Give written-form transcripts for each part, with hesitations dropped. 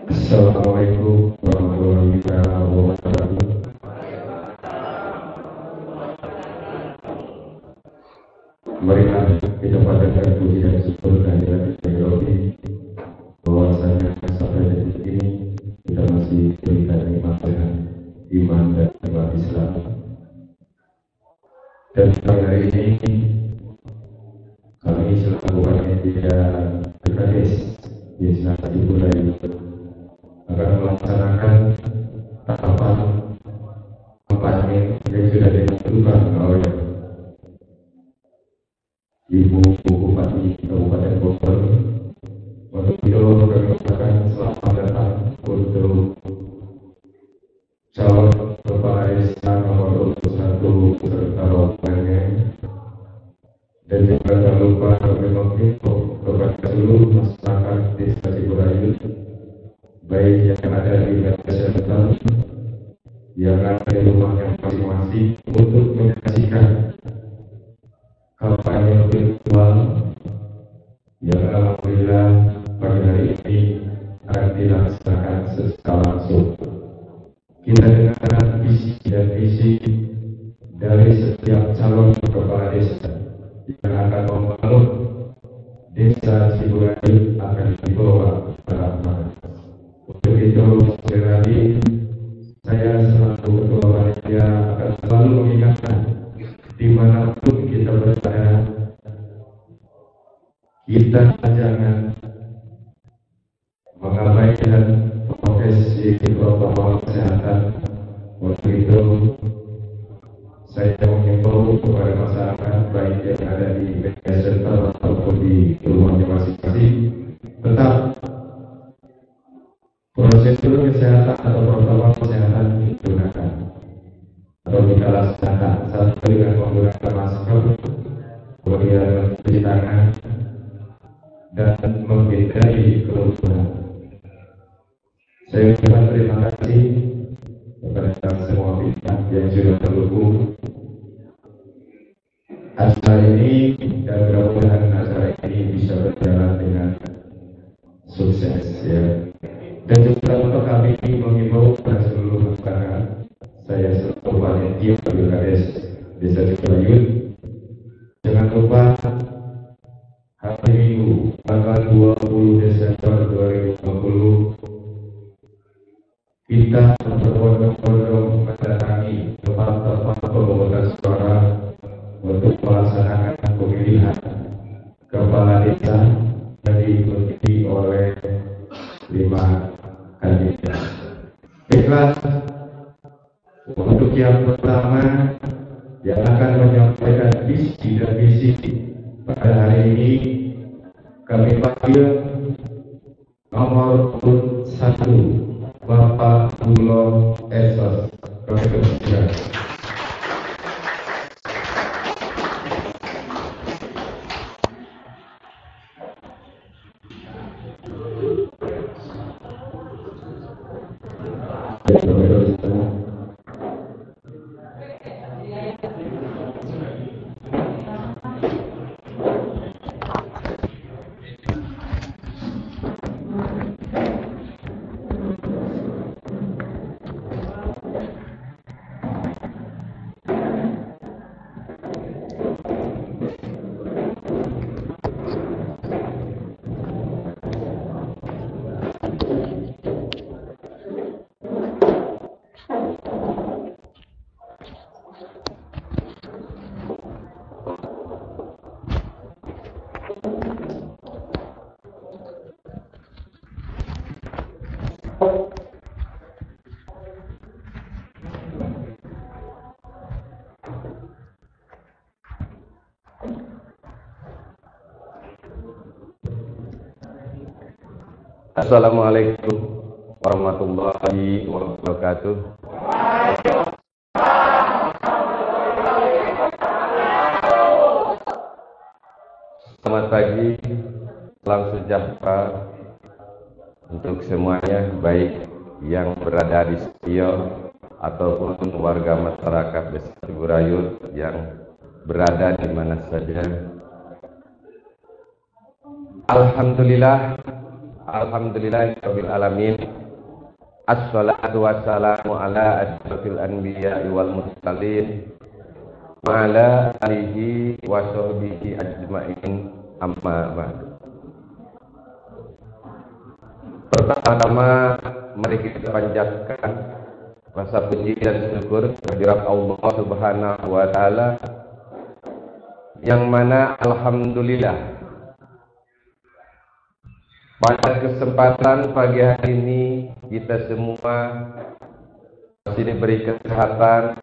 Assalamualaikum warahmatullahi wabarakatuh. Marilah kita panjatkan puji dan syukur kehadirat Ilahi bahwasanya sampai detik ini kita masih diberikan nikmat dengan iman dan nikmat Islam. Dan pada hari ini kami selaku panitia PKS Desa Ciburayu akan melaksanakan tahapan kampanye yang sudah ditentukan oleh Ibu Bupati Kabupaten Bogor. Untuk itu kami ucapkan selamat datang untuk calon kepala desa nomor 21 serta rombongannya, dan juga jangan lupa kami mengimbau kepada seluruh masyarakat Desa Ciburayu, baik yang ada di desa sekitar, yang ada di rumahnya masing-masing, untuk menyaksikan kampanye virtual yang alhamdulillah pada hari ini akan dilaksanakan secara langsung. Kita dengarkan visi dan misi dari setiap calon kepala desa yang akan membangun Desa Ciburayu akan dibawa ke arah mana. Untuk itu, sekali lagi, saya selaku ketua panitia akan selalu mengingatkan, dimanapun kita berada, kita jangan mengabaikan profesi protokol kesehatan. Untuk itu, saya mengimbau kepada masyarakat baik yang ada di media center ataupun di rumahnya masing-masing, tetap prosedur kesehatan atau protokol kesehatan digunakan atau kita laksanakan, satu dengan menggunakan masker, kemudian mencuci tangan, dan menghindari kerumunan. Saya ucapkan terima kasih kepada semua pihak yang sudah mendukung acara ini, dan mudah-mudahan acara ini bisa berjalan dengan sukses, ya. Dan juga untuk kami mengimbau kepada seluruh masyarakat, saya selaku panitia PKS Desa Ciburayu, jangan lupa hari Minggu tanggal 20 Desember 2020 kita berbondong-bondong mendatangi tempat-tempat pemungutan suara untuk melaksanakan pemilihan kepala desa yang diikuti oleh 5 kandidat. Baiklah, untuk yang pertama yang akan menyampaikan visi dan misi pada hari ini, kami panggil nomor 1, Bapak Bulo Esos. Kami persilakan. Assalamualaikum warahmatullahi wabarakatuh. Selamat pagi, salam sejahtera untuk semuanya, baik yang berada di studio ataupun warga masyarakat Desa Ciburayut yang berada di mana saja. Alhamdulillah, alhamdulillahirabbil alamin. Assalatu wassalamu ala asyrafil anbiya'i wal mursalin wa ala alihi wa sahbihi ajma'in, amma ba'du. Pertama-tama mari kita panjatkan rasa puji dan syukur kehadirat Allah Subhanahu wa taala, yang mana alhamdulillah pada kesempatan pagi hari ini kita semua masih diberi kesehatan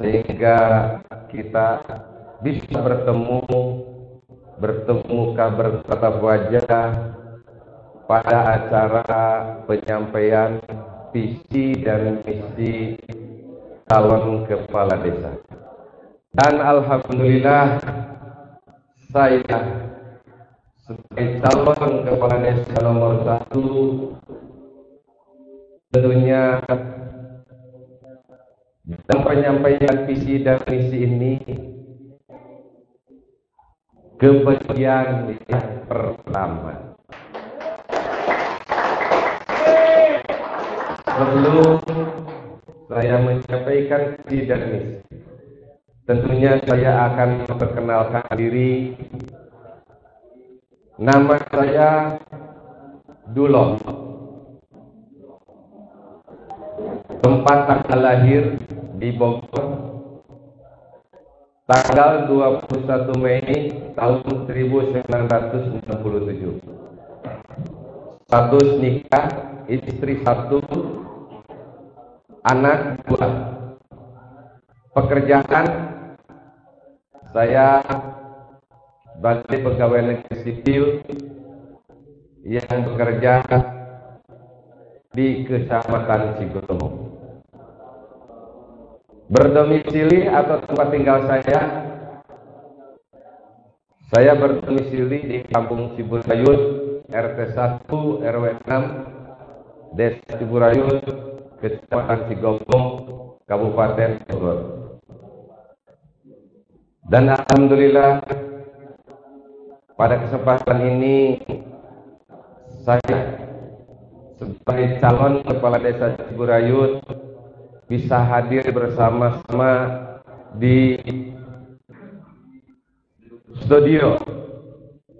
sehingga kita bisa bertemu bertatap wajah pada acara penyampaian visi dan misi calon kepala desa. Dan alhamdulillah saya sebagai calon kepala desa nomor 1 tentunya dalam penyampaian visi dan misi ini kebagian yang pertama. Sebelum saya menyampaikan visi dan misi, tentunya saya akan memperkenalkan diri. Nama saya Duloh. Tempat tanggal lahir di Bogor, tanggal 21 Mei tahun 1967. Status nikah, istri 1, anak 2. Pekerjaan saya sebagai pegawai negeri sipil yang bekerja di Kecamatan Cigombong. Berdomisili atau tempat tinggal saya berdomisili di Kampung Ciburayut, RT 1 RW 6 Desa Ciburayut, Kecamatan Cigombong, Kabupaten Bogor. Dan alhamdulillah pada kesempatan ini saya sebagai calon kepala desa Ciburayut bisa hadir bersama-sama di studio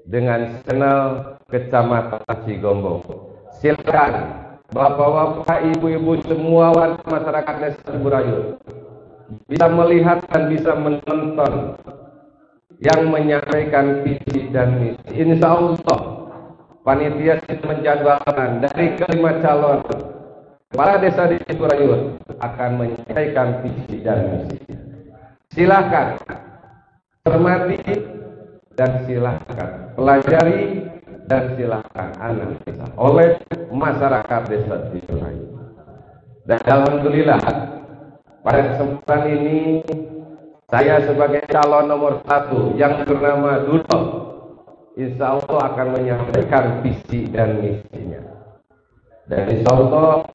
dengan channel Kecamatan Cigombong. Silakan bapak-bapak, ibu-ibu, semua warga masyarakat desa Ciburayut bisa melihat dan bisa menonton yang menyampaikan visi dan misi. Insya Allah panitia menjadwalkan dari kelima calon kepala desa di Ciburayut akan menyampaikan visi dan misi. Silakan cermati dan silakan pelajari dan silakan analisa oleh masyarakat desa Ciburayut. Dan alhamdulillah pada kesempatan ini saya sebagai calon nomor 1 yang bernama Duloh, insya Allah akan menyampaikan visi dan misinya. Dan insya Allah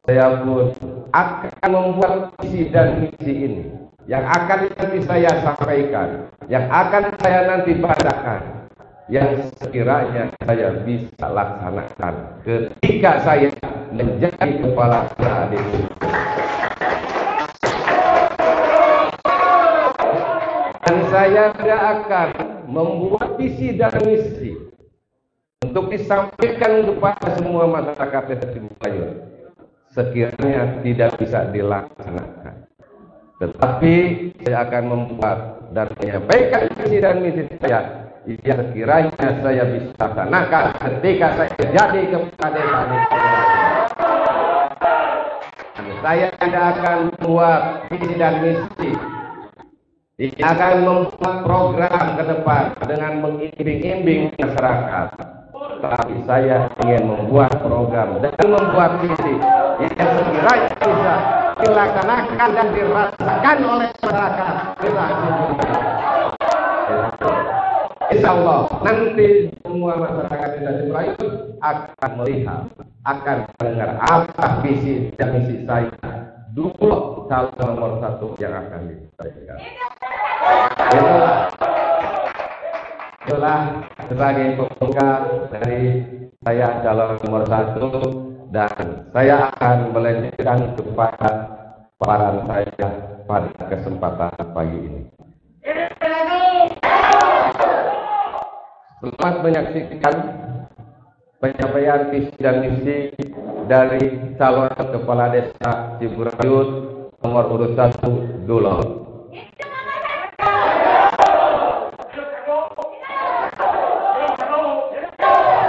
saya pun akan membuat visi dan misi ini yang akan nanti saya sampaikan, yang akan saya nanti bacakan, yang sekiranya saya bisa laksanakan ketika saya menjadi kepala desa. Dan saya tidak akan membuat visi dan misi untuk disampaikan kepada semua masyarakat desa Ciburayut sekiranya tidak bisa dilaksanakan. Tetapi saya akan membuat dan menyampaikan visi dan misi saya yang sekiranya saya bisa laksanakan ketika saya jadi kepala desa di Ciburayut. Saya tidak akan membuat visi dan misi, dia akan membuat program ke depan dengan mengimbing-imbing masyarakat. Tapi saya ingin membuat program dan membuat visi yang sekiranya bisa dilaksanakan dan dirasakan oleh masyarakat. Insya Allah nanti semua masyarakat desa Ciburayut akan melihat, akan mendengar apa visi dan misi saya dulu calon nomor 1 yang akan disampaikan. Itulah sebagai pembuka dari saya calon nomor 1, dan saya akan melanjutkan kepada paparan saya pada kesempatan pagi ini. Selamat menyaksikan penyampaian visi dan misi dari calon kepala desa Ciburayut nomor urut 1 Dulon.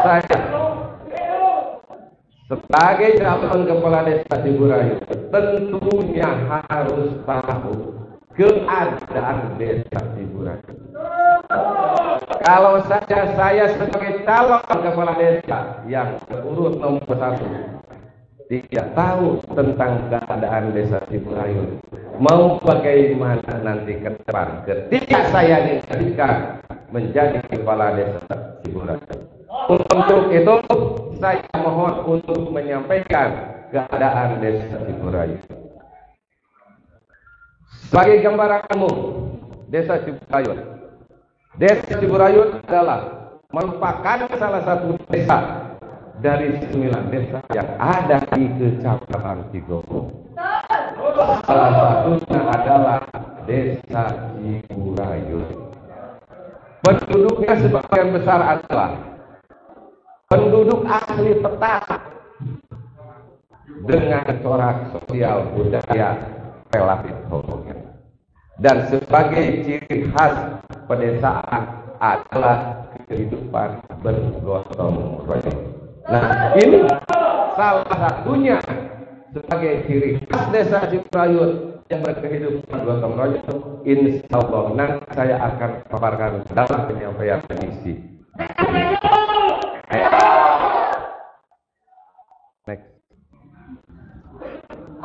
Saya sebagai calon kepala desa Ciburayut tentunya harus tahu keadaan desa Ciburayut. Kalau saya sebagai calon kepala desa yang urut nomor 1 tidak tahu tentang keadaan desa Ciburayut, mau bagaimana nanti ke depan ketika saya dijadikan menjadi kepala desa Ciburayut. Untuk itu saya mohon untuk menyampaikan keadaan desa Ciburayut. Sebagai gambaranmu, desa Ciburayut. Desa Ciburayut adalah merupakan salah satu desa dari 9 desa yang ada di Kecamatan Cigombong. Salah satunya adalah desa Ciburayut. Penduduknya sebagian besar adalah penduduk asli peta dengan corak sosial budaya relatif homogen. Dan sebagai ciri khas pedesaan adalah kehidupan bergotong royong. Nah, ini salah satunya sebagai ciri khas desa Ciburayut yang berkehidupan gotong royong. Insya Allah nanti saya akan paparkan dalam penyampaian misi. Next.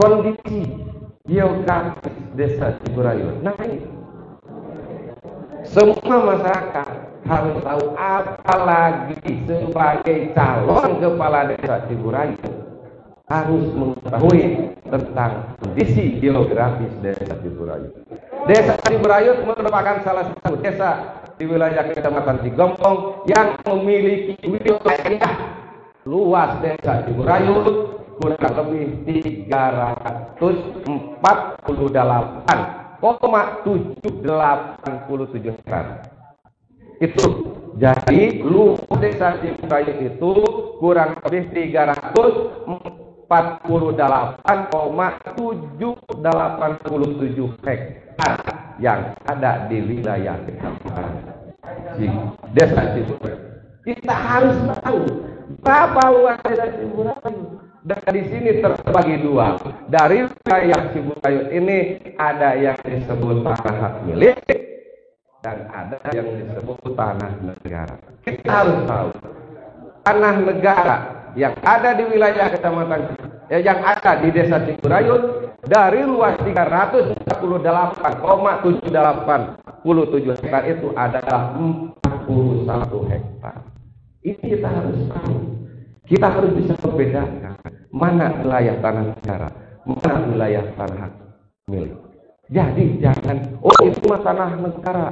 Kondisi geografis desa Ciburayut naik. Semua masyarakat harus tahu, apalagi sebagai calon kepala desa Ciburayut harus mengetahui tentang kondisi geografis desa Ciburayut. Desa Ciburayut merupakan salah satu desa di wilayah Kecamatan Cigombong yang memiliki wilayah luas desa Ciburayut kurang lebih 348,787 hektar. Itu jadi luas desa Ciburayut itu kurang lebih 348,787 hektar yang ada di wilayah Kecamatan desa Ciburayut. Kita harus tahu berapa luas desa Ciburayut. Dan di sini terbagi dua. Dari wilayah Ciburayut ini ada yang disebut tanah hak milik dan ada yang disebut tanah negara. Kita harus tahu tanah negara yang ada di wilayah kecamatan yang ada di desa Ciburayut dari luas 348,787 hektar itu adalah 41 hektar. Ini kita harus tahu. Kita harus bisa membedakan mana wilayah tanah negara, mana wilayah tanah hak milik. Jadi jangan, itu mah tanah negara,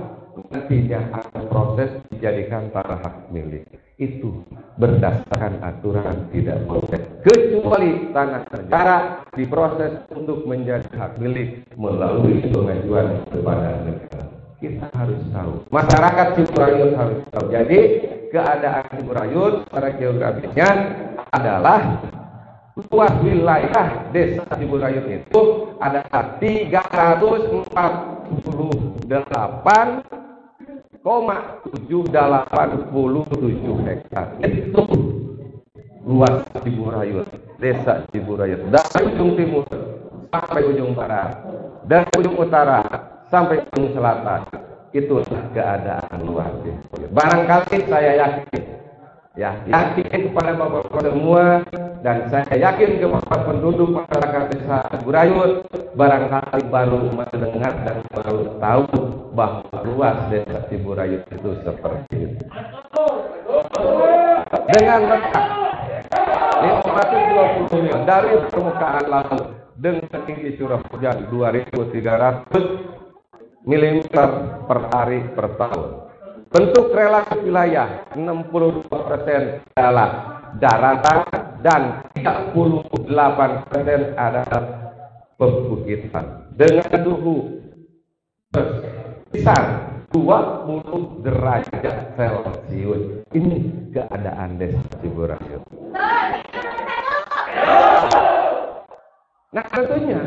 nantinya akan proses dijadikan tanah hak milik. Itu berdasarkan aturan tidak boleh, kecuali tanah negara diproses untuk menjadi hak milik melalui pengajuan kepada negara. Kita harus tahu, masyarakat Ciburayut harus tahu. Jadi keadaan Ciburayut secara geografisnya adalah luas wilayah desa Ciburayut itu adalah 348,787 hektar. Itu luas Ciburayut, desa Ciburayut dari ujung timur sampai ujung barat, dari ujung utara sampai ujung selatan. Itulah keadaan luas Ciburayut. Barangkali saya yakin kepada bapak-bapak semua, dan saya yakin kepada penduduk masyarakat desa Ciburayut barangkali baru mendengar dan baru tahu bahwa luas desa Ciburayut itu seperti itu. Dengan lengkap 220 mil dari permukaan laut dengan tinggi curah hujan 2.300 mm per hari per tahun. Bentuk relasi wilayah 62% adalah daratan dan 38% adalah perbukitan dengan suhu sekitar 20 derajat Celcius. Ini keadaan Desa Ciburayu. Nah, tentunya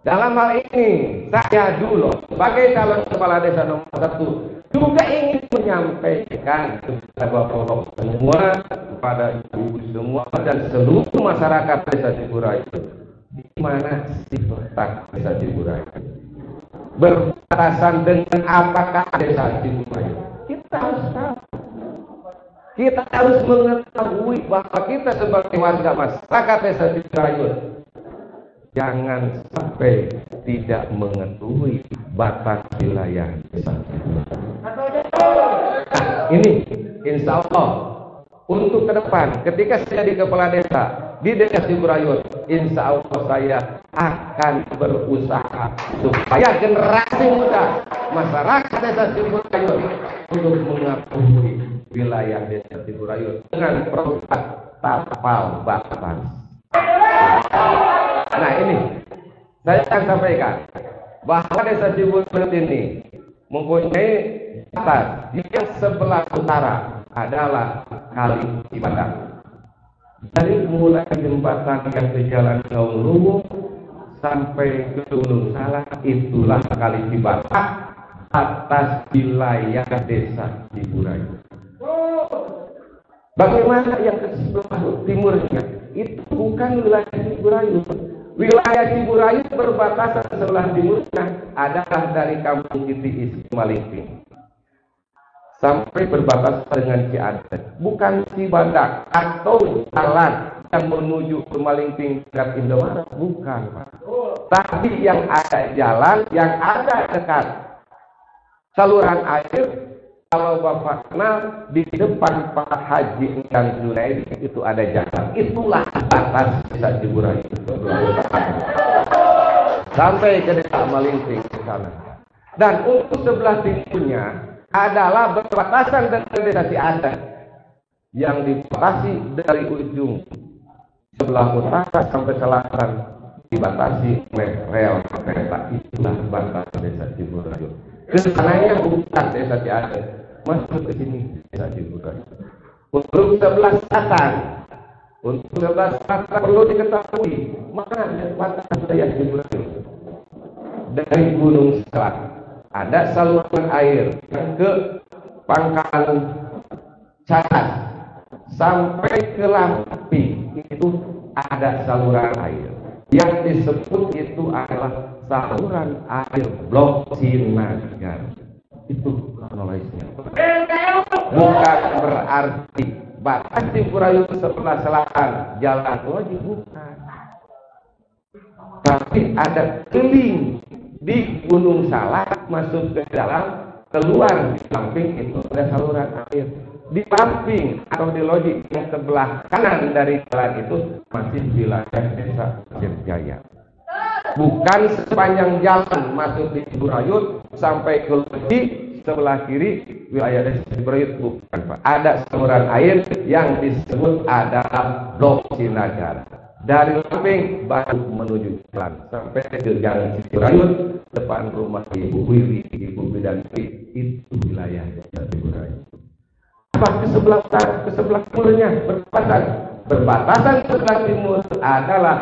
dalam hal ini saya dulu sebagai calon kepala desa nomor 1 juga ingin menyampaikan kepada bapak-bapak semua, kepada ibu semua dan seluruh masyarakat Desa Ciburayu, di mana sih letak Desa Ciburayu? Berbatasan dengan apakah Desa Ciburayu? Kita harus tahu. Kita harus mengetahui bahwa kita sebagai warga masyarakat Desa Ciburayu jangan sampai tidak mengetahui batas wilayah desa. Nah, ini insya Allah untuk ke depan ketika saya jadi kepala desa di Desa Ciburayu, insya Allah saya akan berusaha supaya generasi muda masyarakat Desa Ciburayu untuk mengetahui wilayah Desa Ciburayu dengan produk tapal batas. Nah, ini saya akan sampaikan bahwa Desa Ciburayu ini mempunyai batas yang sebelah utara adalah Kali Cibadak. Dari mulai jembatan yang ke Jalan Gaung Luwu sampai ke Gunung Salak, itulah Kali Cibadak atas wilayah Desa Ciburayu. Bagaimana yang ke sebelah timurnya? Itu bukan wilayah Ciburayu. Wilayah Ciburayu berbatasan sebelah timurnya adalah dari Kampung Kiti Malingping sampai berbatasan dengan Ciadet, bukan Cibadak atau jalan yang menuju ke Malingping dekat Indomaret, bukan, Pak. Tapi yang ada jalan yang ada dekat saluran air. Kalau Bapak kenal di depan Pak Haji dan Junaidi itu ada jalan. Itulah batas Desa Ciburayu. Sampai ke Desa Malingping ke sana. Dan untuk sebelah timurnya adalah berbatasan dengan Desa Ciadet yang dibatasi dari ujung sebelah utara sampai selatan dibatasi oleh rel kereta. Itulah batas Desa Ciburayu. Kesananya bukan Desa Ciadet, masuk ke sini Desa Ciburayu. Untuk sebelah selatan perlu diketahui mana batas wilayah Ciburayu. Dari Gunung Salak ada saluran air yang ke Pangkalan Cadas sampai ke Lamping, itu ada saluran air. Yang disebut itu adalah saluran air Blok Cinagar. Itu kronologisnya. Bukan berarti batas Ciburayu sebelah selatan Jalan Loji, bukan. Tapi ada keling di Gunung Salak masuk ke dalam, keluar di Lamping itu ada saluran air. Di Lamping atau di Loji yang sebelah kanan dari jalan itu masih wilayah Desa Pasir Jaya. Bukan sepanjang jalan masuk di Ciburayu sampai ke Loji sebelah kiri wilayah Desa Ciburayu, bukan, Pak. Ada saluran air yang disebut adalah Blok Cinagar. Dari Lamping baru menuju jalan sampai ke Jalan Ciburayu depan rumah Ibu Wiwi, Ibu Bidanti, itu wilayah Desa Ciburayu. Apa ke sebelah utara, ke sebelah timurnya berbatasan sebelah timur adalah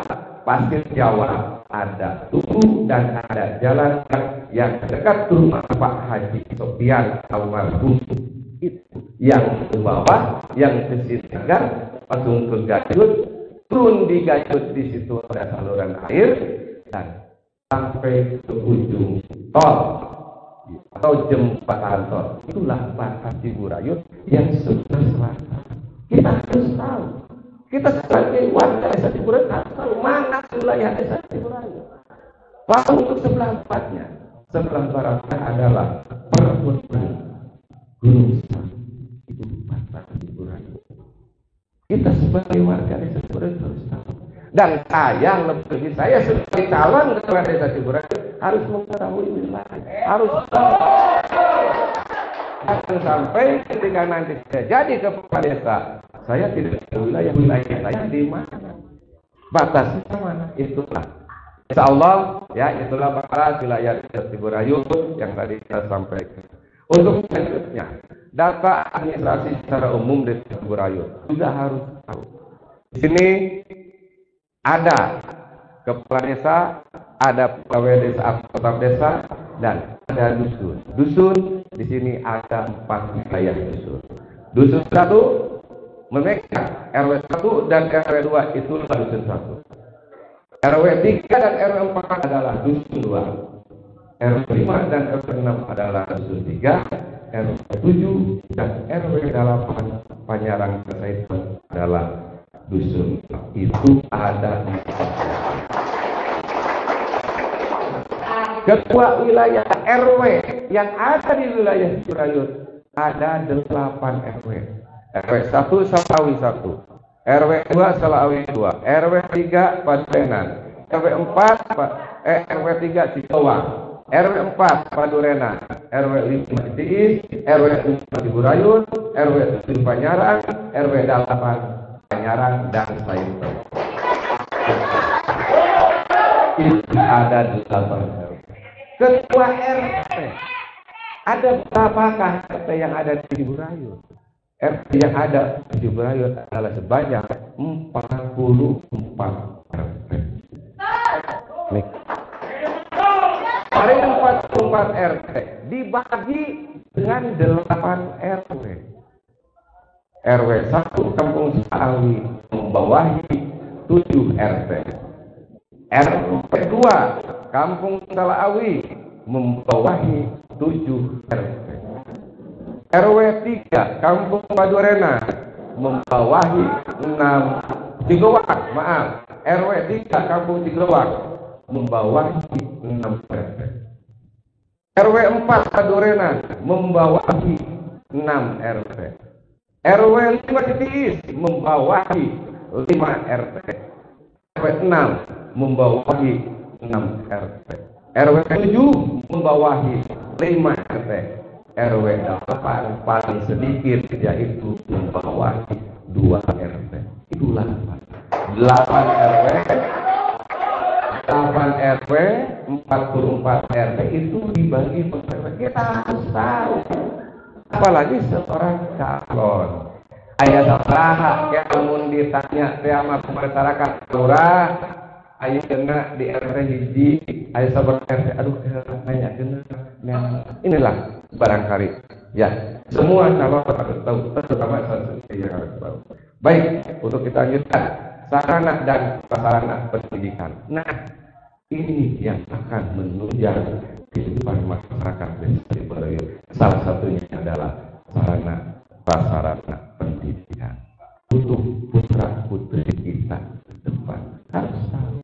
Pasir Jawa, ada Tugu dan ada jalan yang dekat rumah Pak Haji Sofian almarhum. Itu yang ke bawah, yang ke Sinagar langsung ke Gayut, turun di Gayut, di situ ada saluran air dan sampai ke ujung tol atau jembatan tol. Itulah batas Ciburayu yang sebelah selatan. Kita harus tahu. Kita sebagai warga Desa Ciburayu harus tahu mana wilayah Desa Ciburayu. Lalu untuk sebelah baratnya, sebelah baratnya adalah perbukitan Gunung Salak. Itu batas Ciburayu. Kita sebagai warga Desa Ciburayu Ciburayu harus tahu. Dan saya sebagai calon kepala desa Ciburayu harus mengetahui wilayah, harus tahu. Jangan sampai ketika nanti saya jadi kepala desa, saya tidak tahu wilayah saya di mana, batasnya mana. Itulah, insya Allah ya, itulah batas wilayah desa Ciburayu yang tadi saya sampaikan. Untuk selanjutnya, data administrasi secara umum desa Ciburayu juga harus tahu. Di sini ada kepala desa, ada pegawai desa, kepala desa, dan ada dusun. Dusun di sini ada 4 wilayah dusun. Dusun 1 memegang RW 1 dan RW 2 itulah dusun 1. RW 3 dan RW 4 adalah dusun 2. RW 5 dan RW 6 adalah dusun 3. RW 7 dan RW 8 Panyarang Kesaitan adalah dusun. Itu ada 4. Ketua wilayah RW yang ada di wilayah Ciburayu ada 8 RW. RW 1 Salawi 1, RW 2 Salawi 2, RW 3 Padurenan, RW 4 RW 3 Cipawang, RW 4 Padurenan, RW 5 Tiis, RW 5 Ciburayu, RW 7 Panyarang, RW 8 Panyarang dan Saito. Itu ada 8 RW. Ketua RT ada berapakah RT yang ada di Ciburayu? RT yang ada di Ciburayu adalah sebanyak 44 RT. Nih. Dari 44 RT dibagi dengan 8 RW. RW 1 Kampung Salawi membawahi 7 RT. RW 2 Kampung Salawi membawahi 7 RT. RW 3 Kampung Padurenan membawahi 6 Cigowang, maaf. RW 3 Kampung Cigowang membawahi 6 RT. RW 4 Padurenan membawahi 6 RT. RW 5 Tiis membawahi 5 RT. RW 6 membawahi 6 RT. RW 7 membawahi 5 RT. RW 8 paling sedikit yaitu membawahi 2 RT. Itulah 8 RW, 44 RT itu dibagi per RW. Kita harus tahu. Apalagi seorang calon. Ayah salah, ya namun ditanya sama masyarakat lurah, ayah kena di RT hiji, ayah sabar RT, aduh nanya kena. Inilah barangkali ya semua calon harus tahu, terutama yang harus tahu. Baik, untuk kita lanjutkan sarana dan prasarana pendidikan. Nah, ini yang akan menunjang kehidupan masyarakat desa Ciburayu. Salah satunya adalah sarana prasarana pendidikan untuk putra putri kita ke depan harus tahu.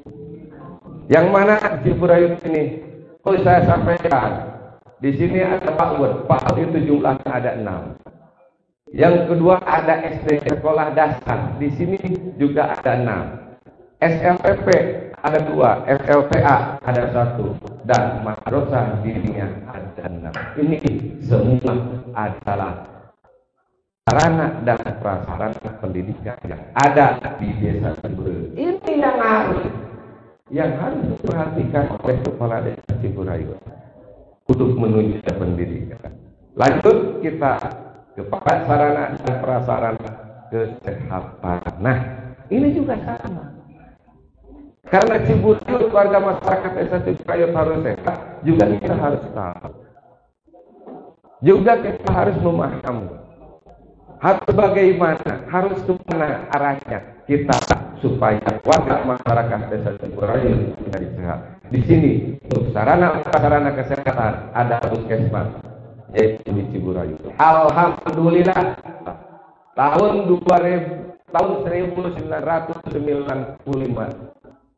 Yang mana Ciburayu ini? Oh, saya sampaikan. Di sini ada PAUD. PAUD itu jumlahnya ada 6. Yang kedua ada SD sekolah dasar. Di sini juga ada 6. SLPP ada 2, SLPA ada 1, dan madrasah dirinya ada 6. Ini semua adalah sarana dan prasarana pendidikan yang ada di desa Ciburayu. Ini yang harus diperhatikan oleh kepala desa Ciburayu untuk menuju pendidikan. Lanjut kita kepada sarana dan prasarana kesehatan. Nah, ini juga sama. Karena Ciburayu keluarga masyarakat desa Ciburayu harus sehat, juga kita harus tahu. Juga kita harus memahami. Harus bagaimana, harus kemana arahnya kita supaya warga masyarakat desa Ciburayu menjadi sehat. Di sini untuk sarana prasarana kesehatan ada puskesmas yaitu di Ciburayu. Alhamdulillah tahun 1995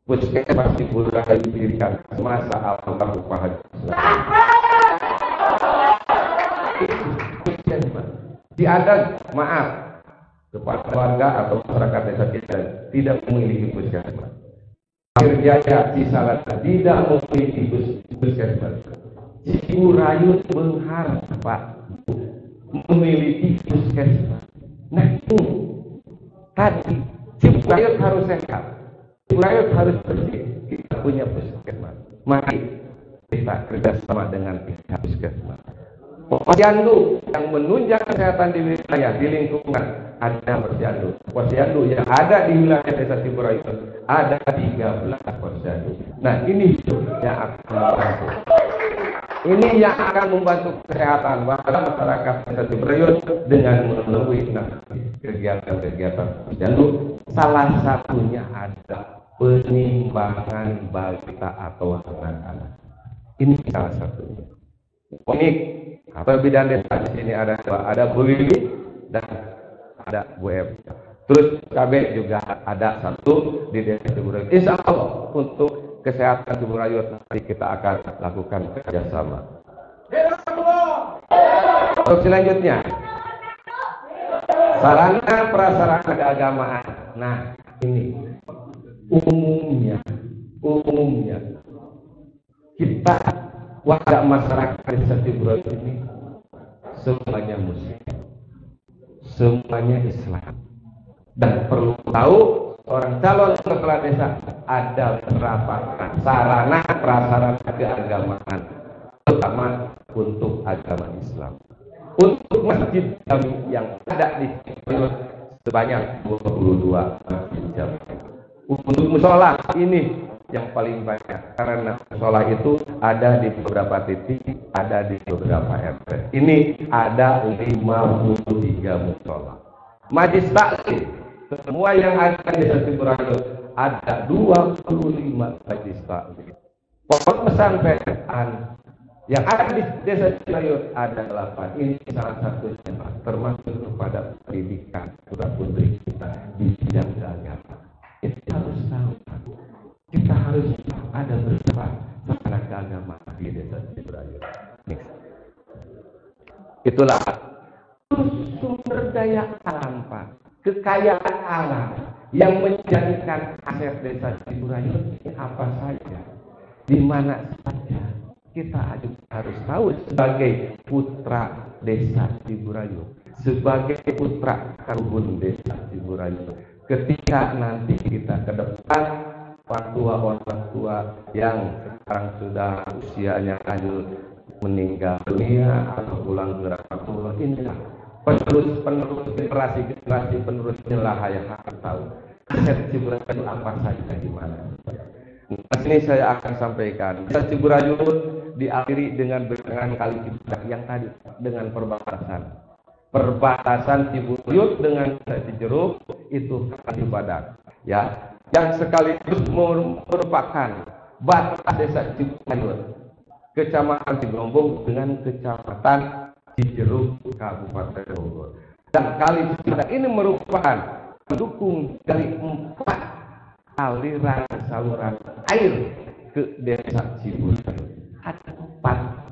puskesmas Ciburayu didirikan masa almarhum Pak Haji. Puskesmas diadat, maaf, kepada warga atau masyarakat desa kita tidak memiliki puskesmas. Akhir Jaya, Cisalak tidak memiliki puskesmas. Ciburayu mengharap Pak memiliki puskesmas. Nah ini tadi Ciburayu harus sehat, Ciburayu harus bersih. Kita punya puskesmas. Mari kita kerjasama dengan pihak puskesmas. Posyandu yang menunjang kesehatan di wilayah, di lingkungan ada posyandu. Posyandu yang ada di wilayah desa Ciburayu ada 13 posyandu. Nah ini yang akan membantu. Ini yang akan membantu kesehatan masyarakat desa Ciburayu dengan melalui kegiatan-kegiatan posyandu. Salah satunya ada penimbangan balita atau anak-anak. Ini salah satunya. Unik. Atau bidan desa di sini ada Bu Lili dan ada Bu Em. Terus KB juga ada satu di desa Ciburayu. Insya Allah untuk kesehatan Ciburayu nanti kita akan lakukan kerjasama. Untuk selanjutnya sarana prasarana keagamaan. Nah ini umumnya kita warga masyarakat desa Ciburayu ini semuanya Muslim, semuanya Islam, dan perlu tahu orang calon kepala desa ada beberapa sarana prasarana keagamaan, terutama untuk agama Islam. Untuk masjid kami yang ada di Ciburayu sebanyak 22 masjid. Untuk musola ini yang paling banyak karena musola itu ada di beberapa titik, ada di beberapa RT. Ini ada 53 musola. Majlis taklim semua yang ada di desa Ciburayu ada 25 majlis taklim. Pondok pesantren yang ada di desa Ciburayu ada 8. Ini salah satunya termasuk kepada pendidikan putra-putri kita di bidang agama. Kita harus tahu. Kita harus ada beberapa sarana keagamaan di desa Ciburayu. Itulah sumber daya alam, Pak. Kekayaan alam yang menjadikan aset desa Ciburayu ini apa saja, di mana saja. Kita harus tahu sebagai putra desa Ciburayu, sebagai putra karbon desa Ciburayu. Ketika nanti kita ke depan orang tua yang sekarang sudah usianya lanjut meninggal dunia atau pulang ke rahmatullah, inilah penerus generasi penerusnya lah yang akan tahu aset Ciburayu apa saja di mana. Nah, sini saya akan sampaikan desa Ciburayu diakhiri dengan kali Cibadak yang tadi dengan perbatasan Ciburiut dengan Cijeruk itu kali Cibadak ya, yang sekaligus merupakan batas desa Ciburayu, Kecamatan Cigombong dengan Kecamatan Cijeruk, Kabupaten Bogor. Dan kali Cibadak ini merupakan pendukung dari 4 aliran saluran air ke desa Ciburayu. Ada 4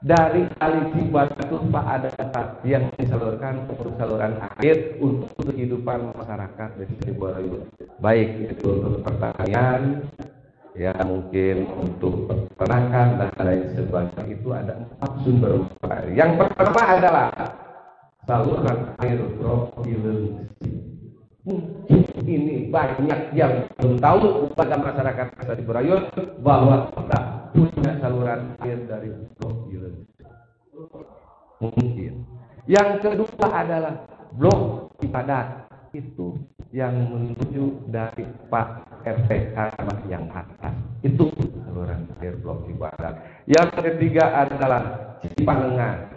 dari kali Cibadak itu Pak, ada 4 yang disalurkan untuk saluran air untuk kehidupan masyarakat desa Ciburayu, baik itu untuk pertanian, ya mungkin untuk peternakan dan lain sebagainya. Itu ada 4 sumber air. Yang pertama adalah saluran air Provinsi. Mungkin ini banyak yang belum tahu pada masyarakat desa Ciburayu bahwa kita punya saluran air dari Provinsi. Mungkin. Yang kedua adalah blok Cipadat, itu yang menuju dari Pak RT yang atas, itu saluran air blok Cipadat. Yang ketiga adalah Cipanengan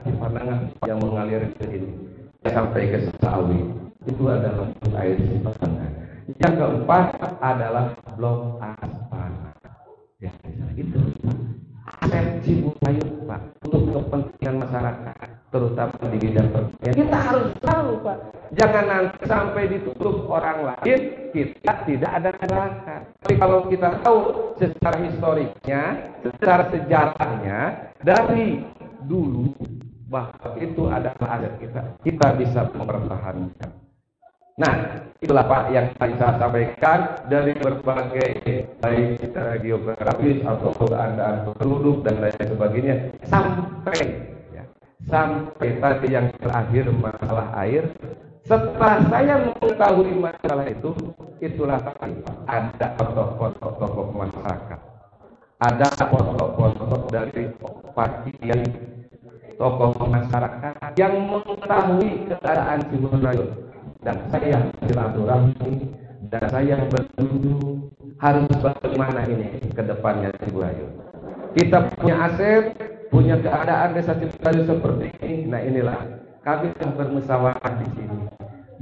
yang mengalir ke sini sampai ke Sawi, itu adalah air Cipanengan. Yang keempat adalah blok Aspana. Ya, itu aset Ciburayu, Pak, untuk kepentingan masyarakat, terutama di bidang pertanian. Kita harus tahu, Pak, jangan nanti sampai ditutup orang lain, kita tidak ada gerakan. Tapi kalau kita tahu secara historiknya, secara sejarahnya, dari dulu bahwa itu adalah aset kita bisa mempertahankan. Nah, itulah Pak yang tadi saya sampaikan dari berbagai baik secara geografis atau keadaan penduduk dan lain sebagainya sampai tadi yang terakhir masalah air. Setelah saya mengetahui masalah itu, itulah tadi ada tokoh-tokoh masyarakat, ada tokoh-tokoh dari bagian tokoh masyarakat yang mengetahui keadaan Ciburayut, dan saya silaturahmi dan saya berkunjung harus bagaimana ini ke depannya Ciburayut. Kita punya aset, punya keadaan desa Ciburayut seperti ini. Nah, inilah kami yang bermusyawarah di sini.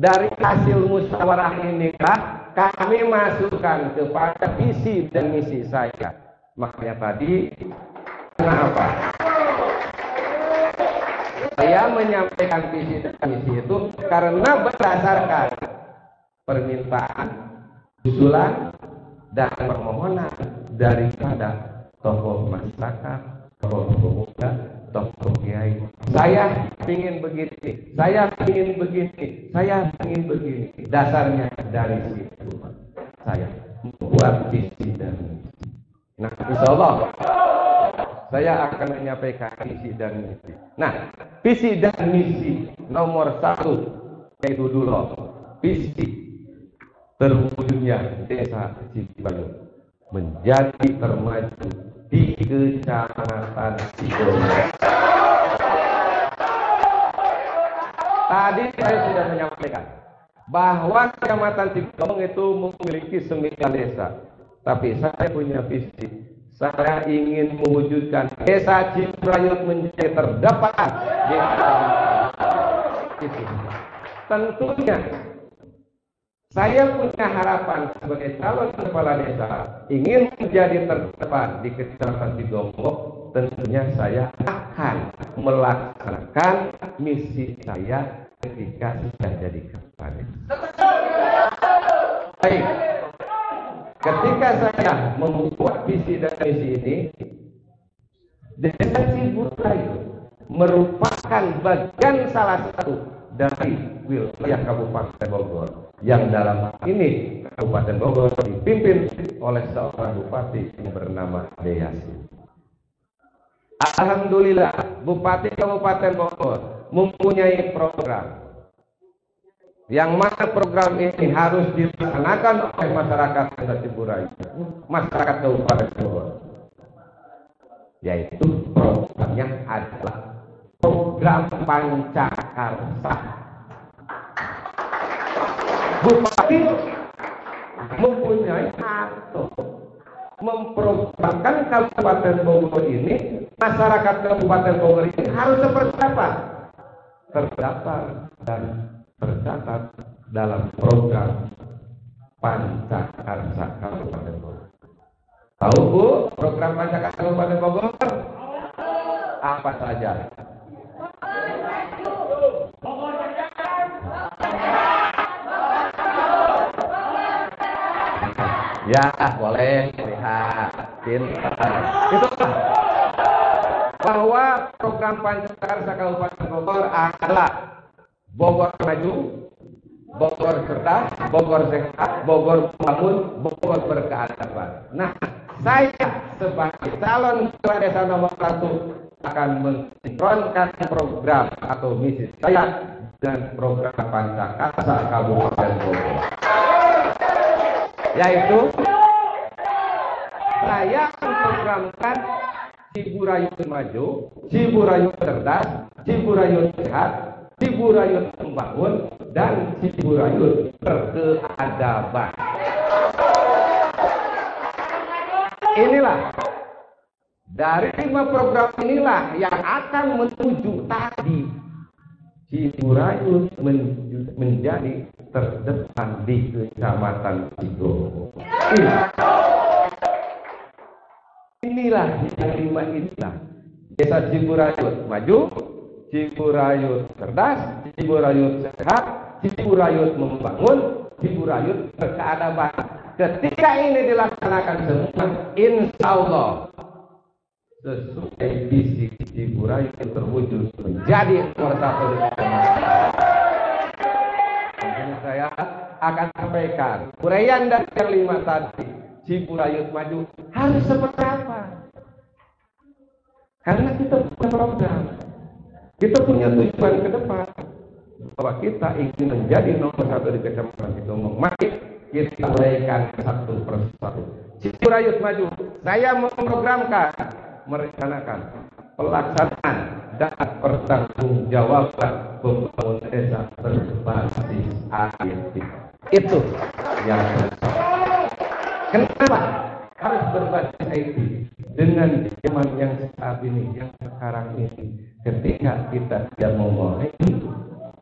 Dari hasil musyawarah inilah kami masukkan kepada visi dan misi saya. Makanya tadi kenapa saya menyampaikan visi dan misi itu, karena berdasarkan permintaan, usulan dan permohonan daripada tokoh masyarakat, tokoh pemuda, tokoh kiai. Saya ingin begini, saya ingin begini, saya ingin begini. Dasarnya dari situ saya membuat visi dan misi. Nah, insya Allah saya akan menyampaikan visi dan misi. Nah, visi dan misi nomor 1 yaitu dulu visi terwujudnya desa Ciburayut menjadi termaju di Kecamatan Ciburayut. Tadi saya sudah menyampaikan bahwa Kecamatan Ciburayut itu memiliki 9 desa, tapi saya punya visi. Saya ingin mewujudkan desa Ciburayut menjadi terdepan di itu. Tentunya saya punya harapan sebagai calon kepala desa ingin menjadi terdepan di Kecamatan Cigombong. Tentunya saya akan melaksanakan misi saya ketika sudah jadi kepala desa. Baik. Ketika saya membuat visi dan misi ini, desa Ciburayut merupakan bagian salah satu dari wilayah Kabupaten Bogor, yang dalam hal ini Kabupaten Bogor dipimpin oleh seorang bupati yang bernama Deyasi. Alhamdulillah, Bupati Kabupaten Bogor mempunyai program, yang mana program ini harus dilaksanakan oleh masyarakat desa Ciburayut, masyarakat Kabupaten Bogor, yaitu programnya adalah program Pancakarsa. Bupati mempunyai atau memprogramkan Kabupaten Bogor ini, masyarakat Kabupaten Bogor ini harus seperti apa? Terdaftar dan tercatat dalam program Pancakarsa Kabupaten Bogor. Tahu Bu program Pancakarsa Kabupaten Bogor? Apa saja? Ya, boleh lihat. Itu bahwa program Pancakarsa Kabupaten Bogor adalah Bogor maju, Bogor cerdas, Bogor sehat, Bogor bangun, Bogor berkeadaban. Nah, saya sebagai calon kepala desa nomor 1 akan mensinkronkan program atau misi saya dengan program Pancakarsa Kabupaten Bogor, yaitu saya memprogramkan Ciburayut maju, Ciburayut cerdas, Ciburayut sehat, Ciburayut membangun, dan Ciburayut berkeadaban. Inilah dari 5 program inilah yang akan menuju tadi Ciburayut menjadi terdepan di Kecamatan Cigombong. Inilah yang 5 inilah desa Ciburayut maju, Ciburayut cerdas, Ciburayut sehat, Ciburayut membangun, Ciburayut berkeadaban. Ketika ini dilaksanakan semua, insya Allah sesuai visi Ciburayut terwujud menjadi nomor 1 di Kecamatan. Saya akan sampaikan uraian dari yang 5 tadi. Ciburayut Maju harus seperti apa? Karena kita punya program, kita punya tujuan ke depan bahwa kita ingin menjadi nomor 1 di Kecamatan Cigombong. Mari kita uraikan satu persatu. Ciburayut Maju, saya memprogramkan, merencanakan pelaksanaan dan pertanggungjawaban pembangunan desa berbasis IoT. Itu yang kenapa harus berbasis IT dengan zaman yang saat ini, yang sekarang ini. Ketika kita tidak memulai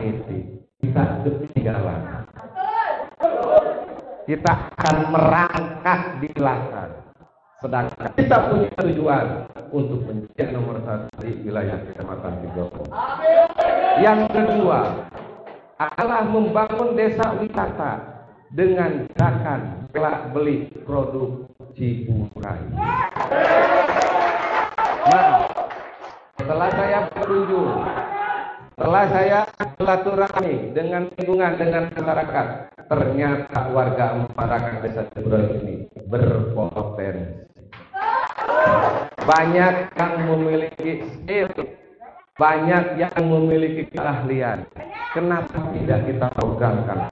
IT, kita ketinggalan. Kita akan merangkak di belakang. Sedangkan kita punya tujuan untuk menjadi nomor 1 di wilayah Kecamatan Cigombong. Yang kedua adalah membangun desa wisata dengan gerakan pelak beli produk Ciburayu. Nah, setelah saya berkunjung, setelah saya silaturahmi dengan lingkungan, dengan masyarakat, ternyata warga masyarakat desa Ciburayu ini berpotensi. Banyak yang memiliki skill, banyak yang memiliki keahlian. Kenapa tidak kita programkan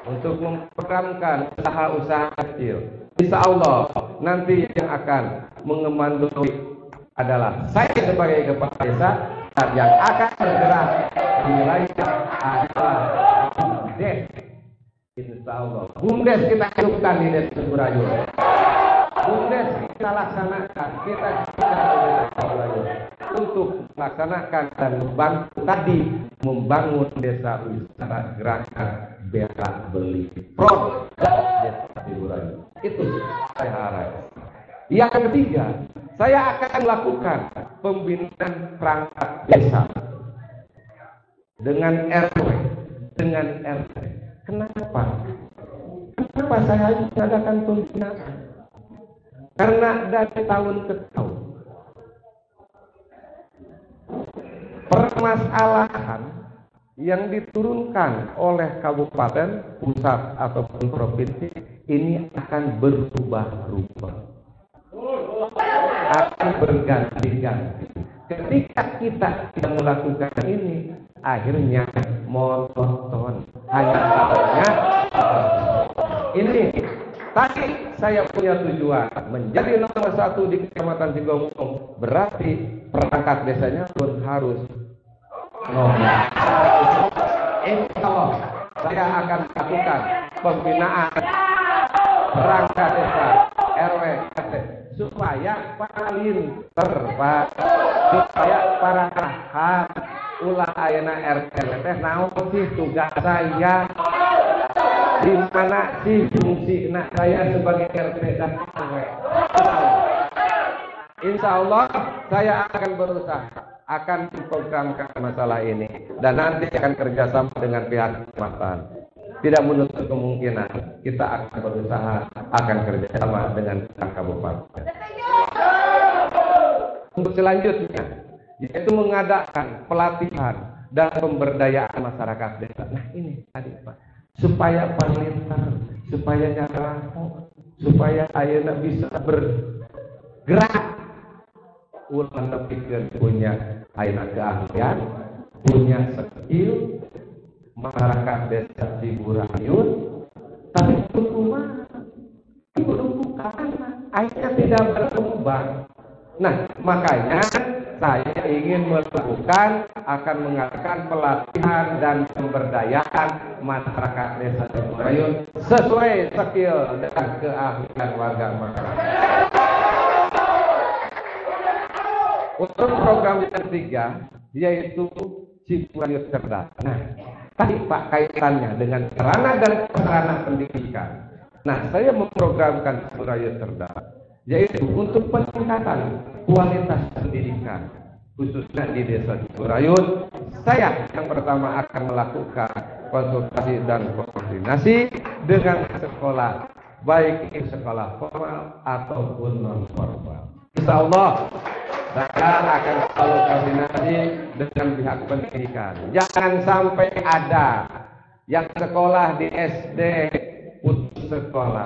untuk memprogramkan usaha-usaha kecil? Insya Allah nanti yang akan mengemandoi adalah saya sebagai kepala desa, dan yang akan bergerak di wilayah adalah BUMDes. Insya Allah BUMDes kita hidupkan di desa Ciburayu. BUMDes kita laksanakan, kita untuk melaksanakan dan membantu tadi membangun desa wisata gerakan belak beli produk desa Ciburayu. Itu saya harap. Yang ketiga, saya akan melakukan pembinaan perangkat desa dengan RW, dengan RT. Kenapa? Kenapa saya mengadakan pembinaan? Karena dari tahun ke tahun permasalahan yang diturunkan oleh kabupaten, pusat ataupun provinsi ini akan berubah-ubah, akan berganti-ganti. Ketika kita tidak melakukan ini, akhirnya monoton. Hanya saja ini. Tadi saya punya tujuan menjadi nomor 1 di Kecamatan Cigombong, berarti perangkat desanya pun harus nomor 1. Insya Allah saya akan lakukan pembinaan perangkat desa RW RT supaya paling terbaik, supaya para rakyat ulah ayeuna RT teh naon sih tugas saya, di mana sih fungsi saya sebagai RT dan RW. Insya Allah saya akan berusaha, akan memprogramkan masalah ini, dan nanti akan kerjasama dengan pihak kecamatan. Tidak menutup kemungkinan kita akan berusaha, akan kerjasama dengan pihak kabupaten. Untuk selanjutnya, yaitu mengadakan pelatihan dan pemberdayaan masyarakat desa. Nah ini tadi Pak, supaya palintar, supaya nyarang, supaya ayeuna bisa bergerak, ulah nepikeun punya ayeuna keahlian, punya skill masyarakat desa Ciburayut, tapi kumaha kudu karena akhirnya tidak berkembang. Nah makanya saya ingin melakukan, akan mengadakan pelatihan dan pemberdayaan masyarakat desa Ciburayut sesuai skill dan keahlian warga masyarakat. Untuk program yang ketiga yaitu Ciburayut Cerdas. Nah, tadi Pak kaitannya dengan sarana dan prasarana pendidikan. Nah, saya memprogramkan Ciburayut Cerdas yaitu untuk peningkatan kualitas pendidikan khususnya di desa Ciburayut. Saya yang pertama akan melakukan konsultasi dan koordinasi dengan sekolah, baik itu sekolah formal ataupun non formal. Insya Allah saya akan selalu koordinasi dengan pihak pendidikan. Jangan sampai ada yang sekolah di SD putus sekolah.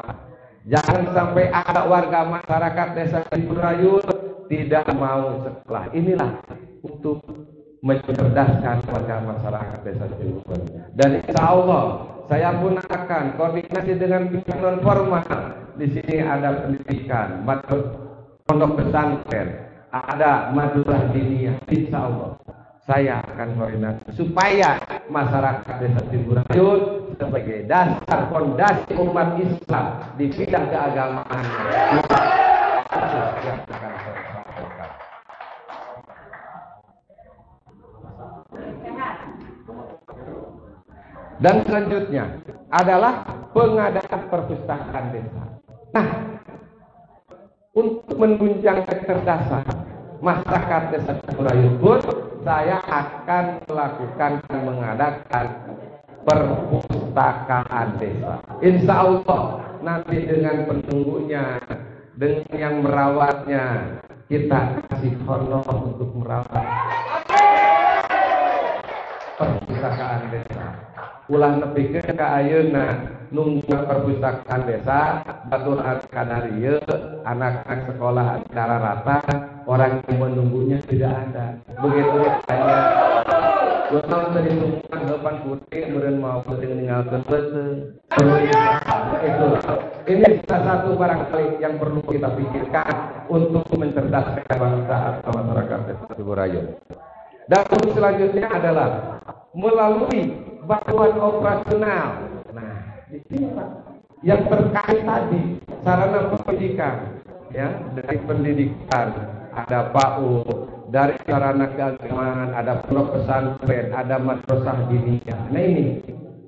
Jangan sampai ada warga masyarakat desa Ciburayul tidak mau sekolah. Inilah untuk mencerdaskan warga masyarakat desa Ciburayul. Dan insya Allah saya pun akan koordinasi dengan pihak non formal. Di sini ada pendidikan, pondok pesantren, ada madrasah diniyah. Insya Allah saya akan koordinasi supaya masyarakat desa Ciburayul sebagai dasar fondasi umat Islam di bidang keagamaan yang akan saya sampaikan. Dan selanjutnya adalah pengadaan perpustakaan desa. Nah, untuk menunjang kecerdasan masyarakat desa Ciburayul pun saya akan melakukan dan mengadakan perpustakaan desa. Insya Allah nanti dengan penunggunya, dengan yang merawatnya, kita kasih honor untuk merawat perpustakaan desa. Ulah nepikeun ka ayeuna nunggu perpustakaan desa batur kadarieu anak-anak sekolah secara rata, orang yang menunggunya tidak ada. Begitu hanya gua dari sumber depan putih kemudian mau meninggalkan bete. Itu ini salah satu barangkali yang perlu kita pikirkan untuk mencerdaskan bangsa atau masyarakat desa Ciburayul. Dan selanjutnya adalah melalui bantuan operasional. Nah, di sini Pak, yang terkait tadi sarana pendidikan, ya, dari pendidikan ada PAUD, dari sarana keagamaan ada pondok pesantren, ada madrasah diniyah. Nah ini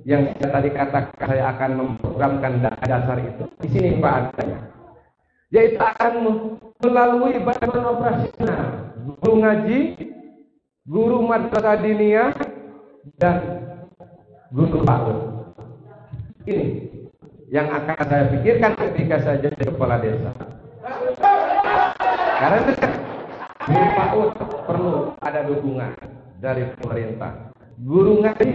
yang saya tadi katakan saya akan memprogramkan dasar itu. Di sini Pak adanya, yaitu akan melalui bantuan operasional guru ngaji, guru madrasah diniyah, dan guru PAUD. Ini yang akan saya pikirkan ketika saya jadi kepala desa. Karena guru PAUD perlu ada dukungan dari pemerintah. Guru ngaji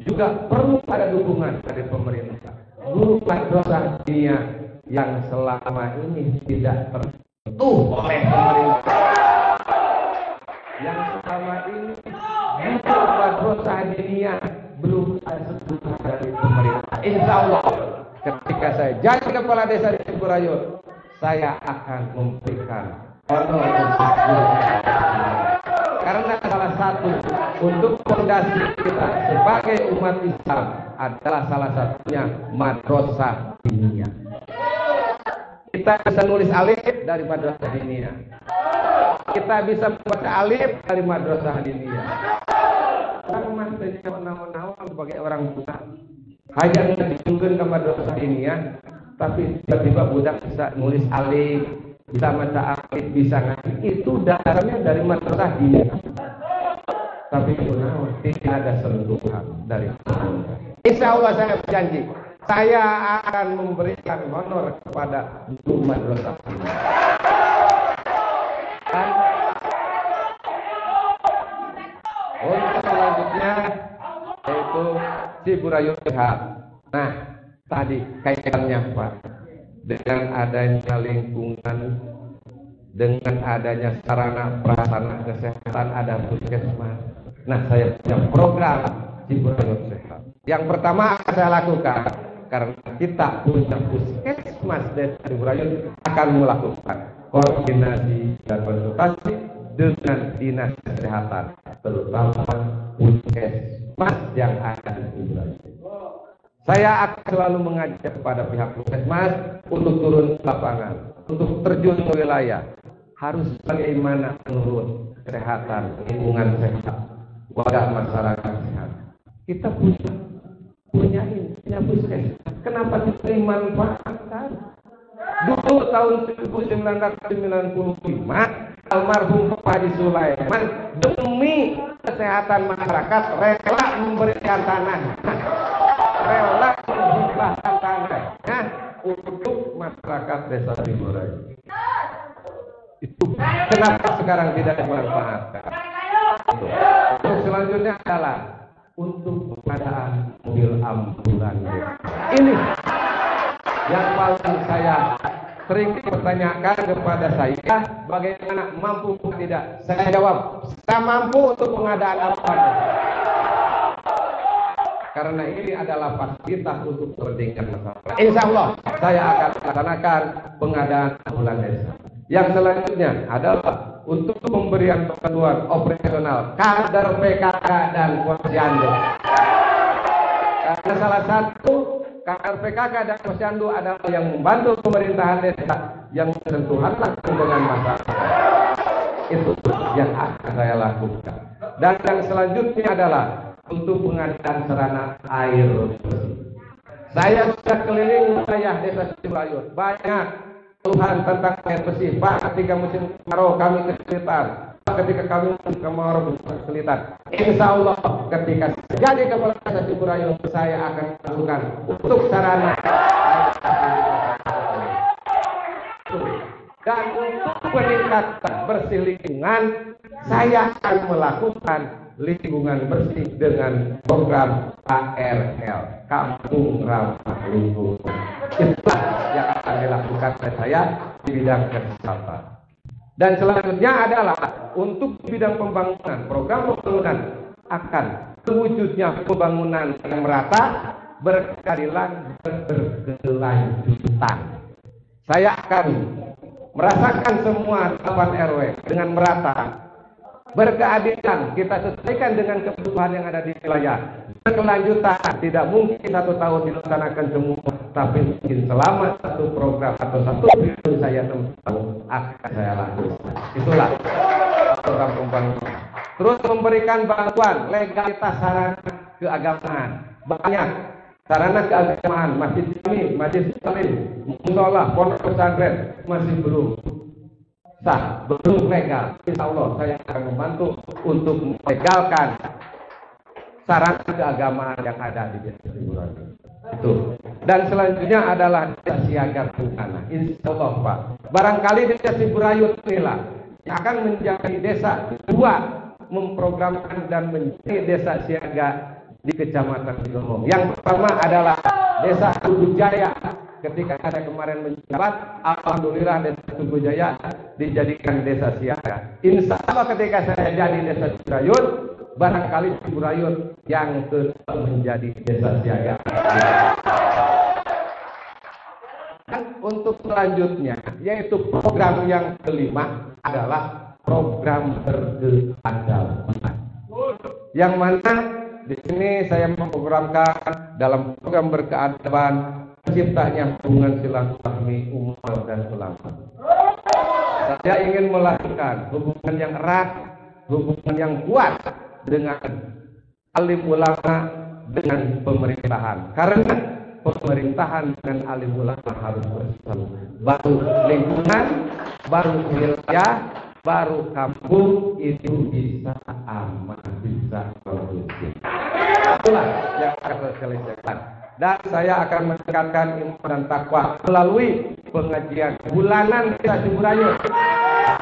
juga perlu ada dukungan dari pemerintah. Guru madrasah diniyah yang selama ini tidak tersentuh oleh pemerintah, yang selama ini guru madrasah diniyah belum ada sentuhan dari pemerintah. Insya Allah ketika saya jadi kepala desa di Ciburayul, saya akan memberikan honor untuk guru. Karena salah satu untuk fondasi kita sebagai umat Islam adalah salah satunya madrasah diniyah. Kita bisa nulis alif dari madrasah diniyah. Kita bisa membaca alif dari madrasah diniyah. Orang masih naon-naon sebagai orang tua hanya ditunjukkan ke madrasah diniyah, tapi tiba-tiba budak bisa nulis alif, bisa baca alif, bisa ngaji. Itu dasarnya dari madrasah diniyah. Tapi tidak ada sentuhan dari pemerintah. Insya Allah saya berjanji, saya akan memberikan honor kepada guru madrasah diniyah. Untuk selanjutnya yaitu Ciburayul sehat. Nah, tadi kaitannya Pak, dengan adanya lingkungan, dengan adanya sarana prasarana kesehatan, ada puskesmas. Nah, saya punya program Ciburayul sehat. Yang pertama akan saya lakukan karena kita punya puskesmas desa Ciburayul akan melakukan koordinasi dan konsultasi dengan dinas kesehatan, terutama puskesmas yang ada di Ciburayul. Saya akan selalu mengajak kepada pihak puskesmas untuk turun ke lapangan, untuk terjun ke wilayah. Harus bagaimana menurut kesehatan, lingkungan sehat, warga masyarakat sehat. Kita punya puskesmas. Kenapa tidak dimanfaatkan? Dulu tahun 1995 almarhum Pak Haji Sulaiman demi kesehatan masyarakat rela memberikan tanah, rela menghibahkan tanahnya untuk masyarakat desa Ciburayul. Itu kenapa sekarang tidak dimanfaatkan? Untuk selanjutnya adalah untuk pengadaan mobil ambulan. Ini yang paling saya sering dipertanyakan kepada saya, bagaimana mampu atau tidak? Saya jawab, saya mampu untuk pengadaan ambulan. Karena ini adalah fasilitas untuk kepentingan masyarakat. Insya Allah saya akan laksanakan pengadaan ambulan desa. Yang selanjutnya adalah untuk pemberian bantuan operasional kader PKK dan Posyandu. Karena salah satu kader PKK dan Posyandu adalah yang membantu pemerintahan desa yang bersentuhan langsung dengan masyarakat. Itu yang akan saya lakukan. Dan yang selanjutnya adalah untuk pengadaan sarana air bersih. Saya sudah keliling wilayah desa Ciburayut, banyak keluhan tentang air bersih. Pak, ketika musim kemarau kami kesulitan. Pak, ketika kami musim kemarau kesulitan. Insya Allah ketika jadi kepala desa Ciburayut, saya akan lakukan untuk sarana dan untuk peningkatan bersih lingkungan, saya akan melakukan lingkungan bersih dengan program KRL, Kampung Ramah Lingkungan. Itulah yang akan dilakukan oleh saya di bidang kesehatan. Dan selanjutnya adalah untuk bidang pembangunan, program pembangunan akan terwujudnya pembangunan yang merata, berkeadilan, berkelanjutan. Saya akan merasakan semua 8 RW dengan merata, berkeadilan, kita sesuaikan dengan kebutuhan yang ada di wilayah. Berkelanjutan, tidak mungkin 1 tahun dilaksanakan semua, tapi mungkin selama 1 program atau 1 periode saya tahu akan saya lakukan. Itulah program pembangunan. Terus memberikan bantuan legalitas sarana keagamaan. Banyak sarana keagamaan, masjid jami, masjid salim, musola, pondok pesantren masih belum sah, belum legal. Insya Allah saya akan membantu untuk melegalkan sarana keagamaan yang ada di desa Ciburayut. Itu. Dan selanjutnya adalah desa siaga bencana. Insya Allah Pak, barangkali desa Ciburayut inilah yang akan menjadi desa kedua memprogramkan dan menjadi desa siaga di Kecamatan Cilomong. Yang pertama adalah desa Tugu Jaya. Ketika saya kemarin menjabat, alhamdulillah desa Tugu Jaya dijadikan desa siaga. Insya Allah ketika saya jadi desa Ciburayut, barangkali Ciburayut yang kedua menjadi desa siaga. Dan untuk selanjutnya, yaitu program yang kelima adalah program berkeadaban. Yang mana di sini saya memprogramkan dalam program berkeadaban terciptanya hubungan silaturahmi umat dan ulama. Saya ingin melakukan hubungan yang erat, hubungan yang kuat dengan alim ulama dengan pemerintahan. Karena pemerintahan dengan alim ulama harus bersatu. Baru lingkungan, baru wilayah, baru kampung itu bisa aman, bisa kondusif. Itulah yang akan saya selesaikan. Dan saya akan meningkatkan ilmu dan takwa melalui pengajian bulanan desa Ciburayut.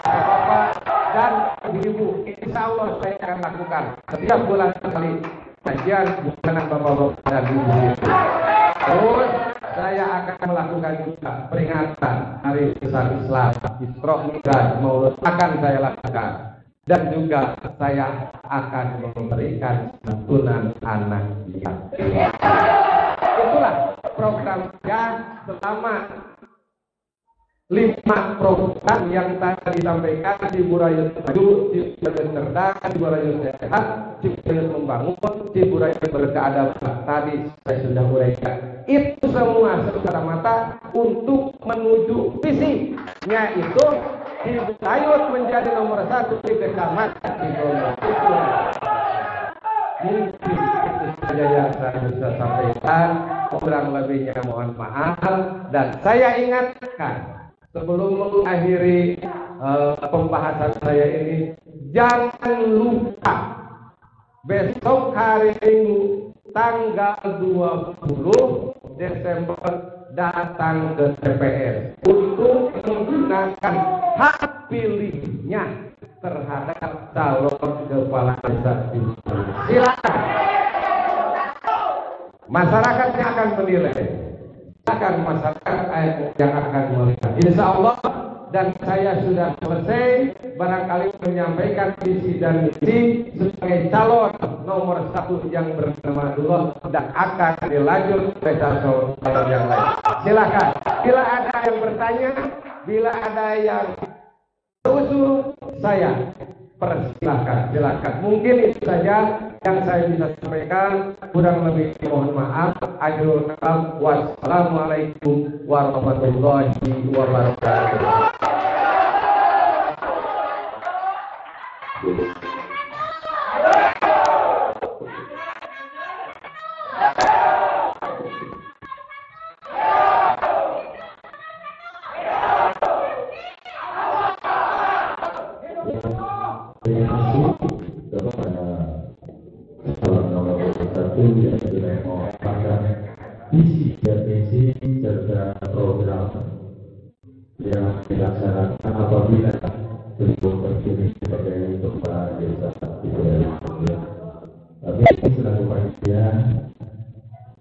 Bapak dan ibu, insya Allah saya akan lakukan setiap bulan sekali pengajian bulanan bapak-bapak dan ibu. Terus saya akan melakukan juga peringatan Hari Besar Islam, Isra Mi'raj, Maulud akan saya lakukan. Dan juga saya akan memberikan santunan anak yatim. Itulah program saya selama 5 program yang tadi disampaikan. Ciburayut Maju, Ciburayut Cerdas, Ciburayut Sehat, Ciburayut Membangun, Ciburayut Berkeadaban. Tadi saya sudah uraikan. Itu semua semata-mata untuk menuju visinya itu Ciburayut menjadi nomor 1 di kecamatan Ciburayut. Mungkin itu saja yang saya bisa sampaikan. Kurang lebihnya mohon maaf. Dan saya ingatkan sebelum mengakhiri pembahasan saya ini, jangan lupa besok hari Minggu tanggal 20 Desember datang ke TPS untuk menggunakan hak pilihnya terhadap calon kepala desa. Silakan Masyarakatnya akan menilai. Akan masyarakat yang akan melihat. Insya Allah, dan saya sudah selesai barangkali menyampaikan visi dan misi sebagai calon nomor 1 yang bernama Abdullah dan akan dilanjut ke calon yang lain. Silakan. Bila ada yang bertanya, bila ada yang usul, saya persilahkan. Silakan. Mungkin itu saja yang saya bisa sampaikan. Kurang lebih mohon maaf. Akhirul kalam. Wassalamualaikum warahmatullahi wabarakatuh. Visi dan misi serta program yang dilaksanakan apabila belum terpilih sebagai kepala desa Sidoarjo. Tapi selaku panitia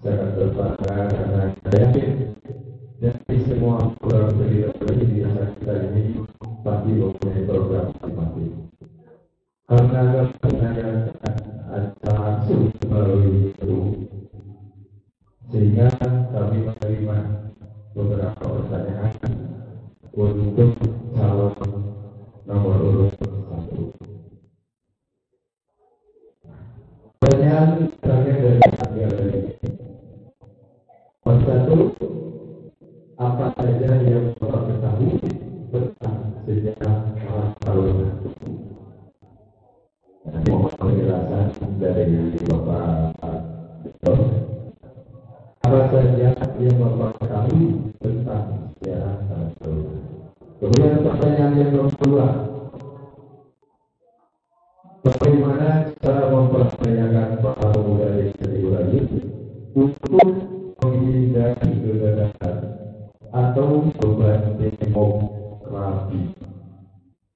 sangat berbangga karena saya yakin dari semua program beliau di desa kita ini pasti mempunyai program masing-masing. Karena kemudian langsung melalui itu, sehingga kami menerima beberapa pertanyaan untuk calon nomor urut 1. Pertanyaan terakhir dari ini. Nomor 1, apa saja yang Bapak ketahui tentang sejarah Karang Taruna? Nanti mohon penjelasan dari Bapak. Apa saja yang Bapak ketahui tentang sejarah Karang Taruna? Kemudian pertanyaan yang kedua, bagaimana cara memperdayakan para pemuda desa Sidoarjo untuk menghindari kegagalan atau beban demokrasi?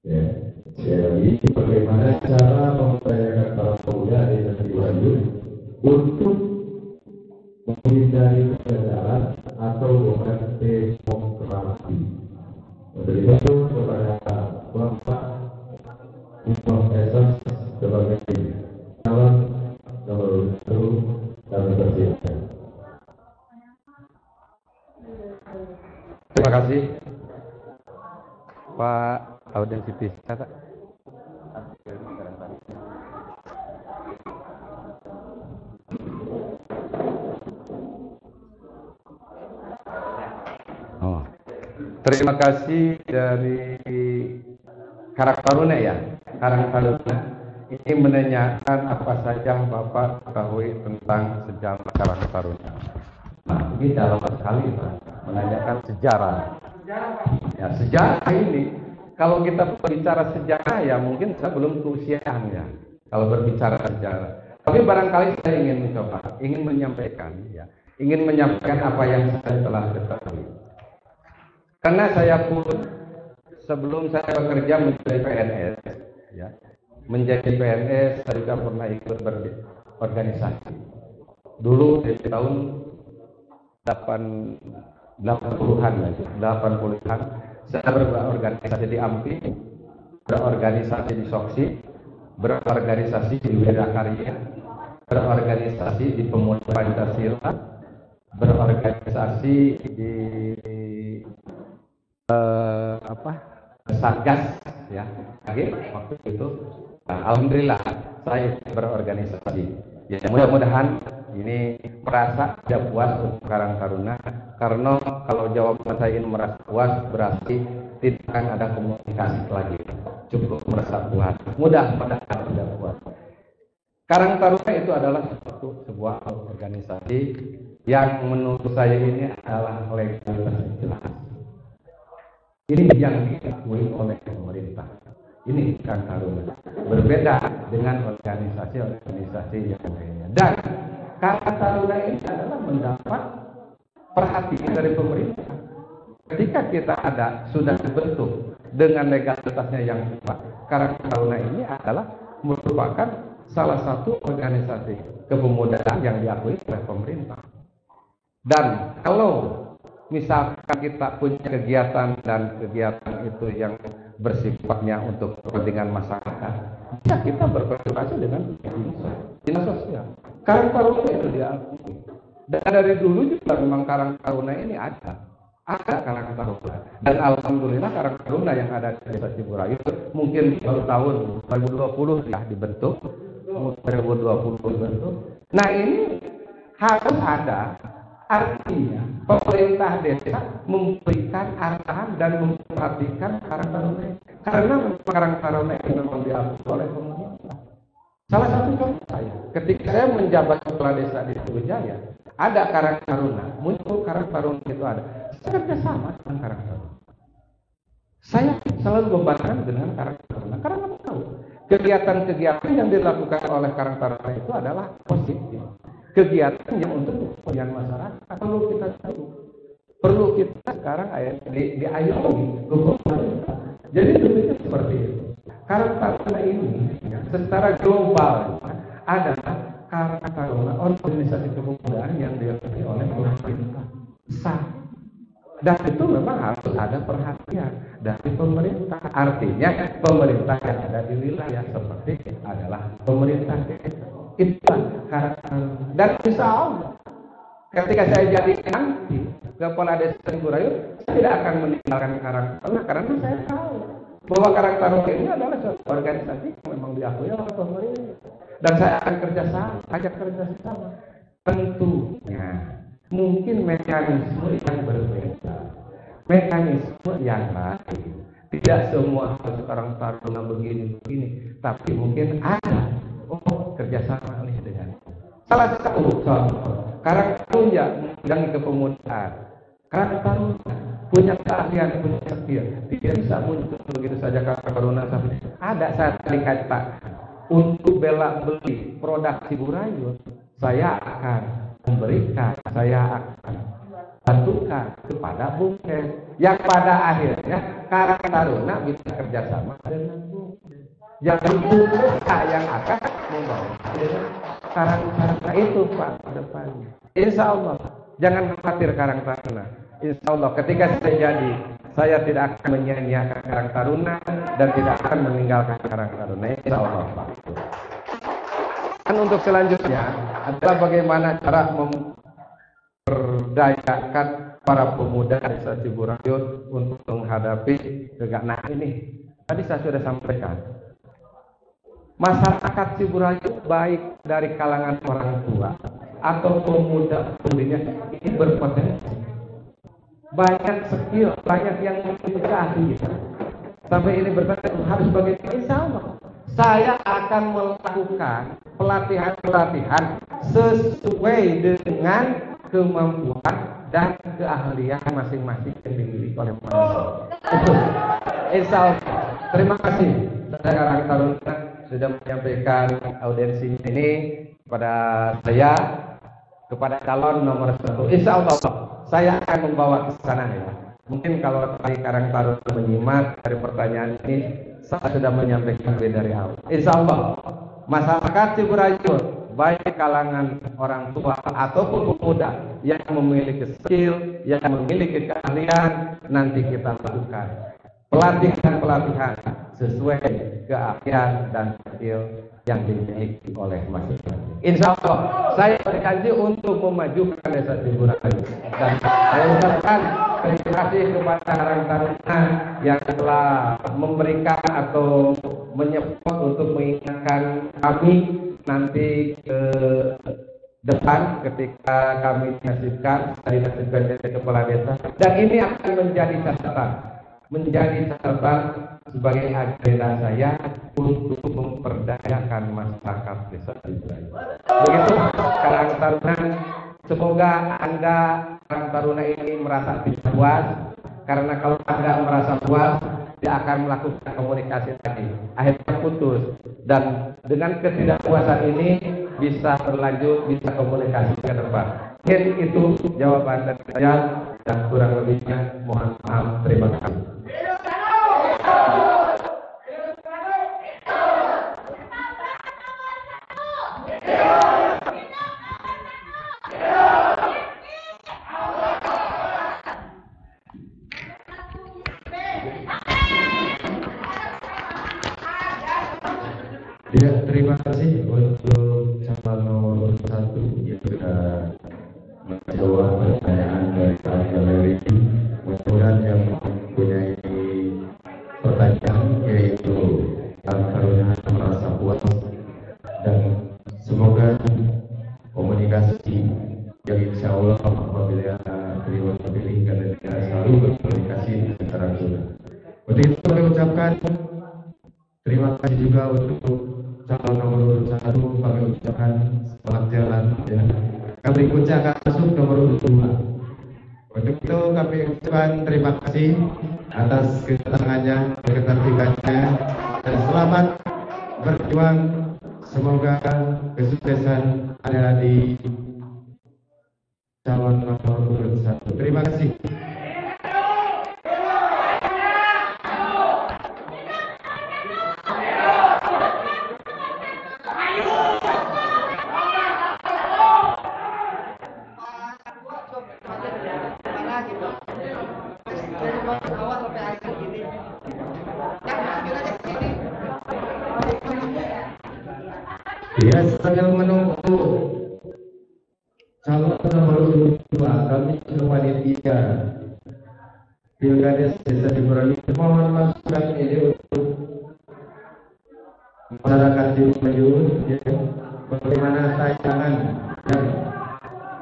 Ya, sekali lagi, bagaimana cara memperdayakan para pemuda desa Sidoarjo untuk menghindari kegagalan atau beban demokrasi? Dari itu kepada Bapak Imam Esas sebagai calon nomor 1 kami persilakan. Terima kasih Pak Audensitis. Terima kasih dari Karang Taruna ya. Karang Taruna ini menanyakan apa saja Bapak ketahui tentang sejarah Karang Taruna. Nah, ini dalam sekali Pak, menanyakan sejarah. Ya, sejarah ini kalau kita berbicara sejarah ya mungkin saya belum keusiaan ya. Kalau berbicara sejarah, tapi barangkali saya ingin menyampaikan ya, ingin menyampaikan apa yang saya telah ketahui. Karena saya pun sebelum saya bekerja menjadi PNS, ya, menjadi PNS saya juga pernah ikut berorganisasi. Dulu di tahun 80-an saya berorganisasi di AMPI, berorganisasi di SOKSI, berorganisasi di Wedakarya, berorganisasi di Pemuda Pancasila, berorganisasi di Satgas ya, waktu itu. Nah, alhamdulillah saya berorganisasi. Ya, mudah-mudahan ini merasa tidak puas untuk Karang Taruna, karena kalau jawaban saya ini merasa puas berarti tidak akan ada komunikasi lagi. Cukup merasa puas. Mudah-mudahan tidak puas. Karang Taruna itu adalah sebuah organisasi yang menurut saya ini adalah legalitas jelas. Ini yang diakui oleh pemerintah. Ini Karang Taruna. Berbeda dengan organisasi-organisasi yang lainnya. Dan Karang Taruna ini adalah mendapat perhatian dari pemerintah. Ketika kita sudah dibentuk dengan legalitasnya yang kuat, Karang Taruna ini adalah merupakan salah satu organisasi kepemudaan yang diakui oleh pemerintah. Dan kalau misalkan kita punya kegiatan dan kegiatan itu yang bersifatnya untuk kepentingan masyarakat, ya kita berkomunikasi dengan dinas sosial. Karang Taruna itu diakui. Dan dari dulu juga memang Karang Taruna ini ada Karang Taruna. Dan alhamdulillah Karang Taruna yang ada di Desa Ciburayu mungkin baru tahun 2020 ya dibentuk, 2020 dibentuk. Nah ini harus ada. Artinya pemerintah desa memberikan arahan dan memperhatikan Karang Taruna, karena Karang Taruna itu memang diakui oleh pemerintah. Salah satu contoh saya, ketika saya menjabat kepala desa di Sriwijaya, ada Karang Taruna, muncul Karang Taruna itu ada. Saya kerjasama dengan Karang Taruna. Saya selalu bebankan dengan Karang Taruna, karena kamu tahu kegiatan-kegiatan yang dilakukan oleh Karang Taruna itu adalah positif. Kegiatan yang untuk kepentingan masyarakat perlu kita sekarang diayomi. Jadi tentunya seperti itu. Karang Taruna ini secara global adalah Karang Taruna organisasi kepemudaan yang diakui oleh pemerintah besar. Dan itu memang harus ada perhatian dari pemerintah. Artinya pemerintah yang ada di wilayah seperti adalah pemerintah desa. Itulah Karang Taruna. Dan insya Allah ketika saya jadi nanti kepala desa Ciburayu, saya tidak akan meninggalkan Karang Taruna, karena saya tahu bahwa Karang Taruna ini adalah suatu organisasi yang memang diakui oleh pemerintah. Dan saya akan ajak kerjasama. Tentunya mungkin mekanisme yang berbeda, mekanisme yang lain. Tidak semua harus Karang Taruna begini, tapi mungkin ada kerjasama dengan salah satu contoh Karang Taruna bidang kepemudaan. Karang Taruna punya keahlian, punya skill, tidak bisa muncul begitu saja Karang Taruna. Ada saat dikata untuk bela beli produk Ciburayu, saya akan memberikan, saya akan bantukan kepada Bungkes, yang pada akhirnya Karang Taruna bisa kerjasama dengan Bungkes. Yang yang akan membawa Karang Taruna itu Pak ke depannya. Insya Allah jangan khawatir Karang Taruna. Insya Allah ketika saya jadi, saya tidak akan menyia-nyiakan Karang Taruna dan tidak akan meninggalkan Karang Taruna. Insya Allah Pak. Dan untuk selanjutnya adalah bagaimana cara memperdayakan para pemuda desa Ciburayu untuk menghadapi kegagalan. Nah ini tadi saya sudah sampaikan. Masyarakat Ciburayu baik dari kalangan orang tua atau pemuda-pemudinya ini berpotensi. Banyak skill, banyak yang memiliki keahlian. Sampai ini bertanya harus bagaimana? Insya Allah saya akan melakukan pelatihan-pelatihan sesuai dengan kemampuan dan keahlian masing-masing yang dimiliki oleh manusia. Itu. Insya Allah. Terima kasih. Saya Karang Taruna sudah menyampaikan audiensi ini kepada saya, kepada calon nomor 1. Insya Allah saya akan membawa ke sana ya. Mungkin kalau tadi Karang Taruna menyimak dari pertanyaan ini, saya sudah menyampaikan dari awal. Insya Allah masyarakat Ciburayu baik kalangan orang tua ataupun pemuda yang memiliki skill, yang memiliki keahlian, nanti kita lakukan pelatihan-pelatihan sesuai keahlian dan skill yang dimiliki oleh masing-masing. Insya Allah saya berjanji untuk memajukan desa Ciburayu, dan saya ucapkan terima kasih kepada Karang Taruna yang telah memberikan atau menyebut untuk mengingatkan kami nanti ke depan ketika kami dinasibkan jadi kepala desa, dan ini akan menjadi catatan sebagai agenda saya untuk memperdayakan masyarakat desa Ciburayu. Begitu Karang Taruna, semoga Anda Karang Taruna ini merasa tidak puas, karena kalau Anda merasa puas dia akan melakukan komunikasi tadi, akhirnya putus, dan dengan ketidakpuasan ini bisa berlanjut, bisa komunikasi ke depan. Mungkin itu jawaban dari saya, dan kurang lebihnya mohon maaf. Terima kasih. terima kasih untuk calon nomor 1 yang sudah menjawab pertanyaan dari Pak Galeri. Mudah-mudahan yang mempunyai pertanyaan yaitu Al-Karunia merasa puas dan semoga komunikasi yang insya Allah apabila beliau terpilih karena tidak selalu berkomunikasi secara langsung. Untuk itu kami ucapkan terima kasih juga untuk calon nomor 1. Kami ucapkan selamat jalan ya. Kami ucapkan masuk nomor 2. Untuk itu kami ucapkan terima kasih atas kedatangannya, ketertibannya, dan selamat berjuang. Semoga kesuksesan ada di calon nomor 1. Terima kasih. Ya, sambil menunggu calon nomor 2, kami panitia Pilkada Desa Ciberani mohon masukan ini untuk masyarakat Ciberani ya, bagaimana tayangan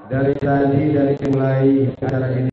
ya, dari mulai acara ini